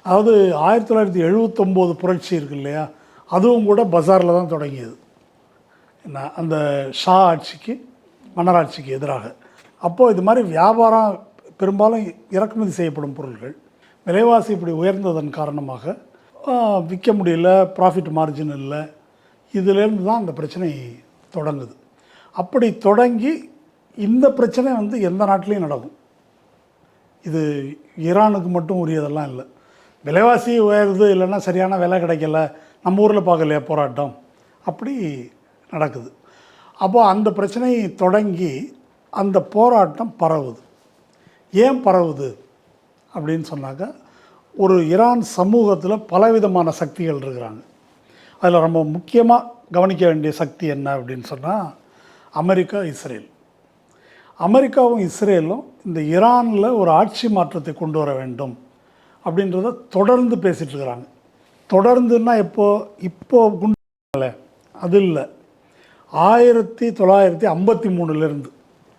அதாவது 1979 புரட்சி இருக்கு இல்லையா, அதுவும் கூட பஜாரில் தான் தொடங்கியது. என்ன அந்த ஷா ஆட்சிக்கு, மன்னராட்சிக்கு எதிராக. அப்போது இது மாதிரி வியாபாரம் பெரும்பாலும் இறக்குமதி செய்யப்படும் பொருட்கள் விலைவாசி இப்படி உயர்ந்ததன் காரணமாக விற்க முடியல, ப்ராஃபிட் மார்ஜின் இல்லை. இதிலேருந்து தான் அந்த பிரச்சனை தொடங்குது. அப்படி தொடங்கி இந்த பிரச்சனை எந்த நாட்டிலையும் நடக்கும். இது ஈரானுக்கு மட்டும் உரியதெல்லாம் இல்லை. விலைவாசி உயருது, இல்லைன்னா சரியான விலை கிடைக்கல, நம்ம ஊரில் பார்க்கலையா போராட்டம், அப்படி நடக்குது. அப்போது அந்த பிரச்சனை தொடங்கி அந்த போராட்டம் பரவுது. ஏன் பரவுது அப்படின்னு சொன்னாக்கா, ஒரு ஈரான் சமூகத்தில் பலவிதமான சக்திகள் இருக்கிறாங்க. அதில் ரொம்ப முக்கியமாக கவனிக்க வேண்டிய சக்தி என்ன அப்படின்னு சொன்னால், அமெரிக்கா, இஸ்ரேல். அமெரிக்காவும் இஸ்ரேலும் இந்த ஈரானில் ஒரு ஆட்சி மாற்றத்தை கொண்டு வர வேண்டும் அப்படின்றத தொடர்ந்து பேசிகிட்டு இருக்கிறாங்க. தொடர்ந்துன்னா இப்போ குண்டு அது இல்லை, 1953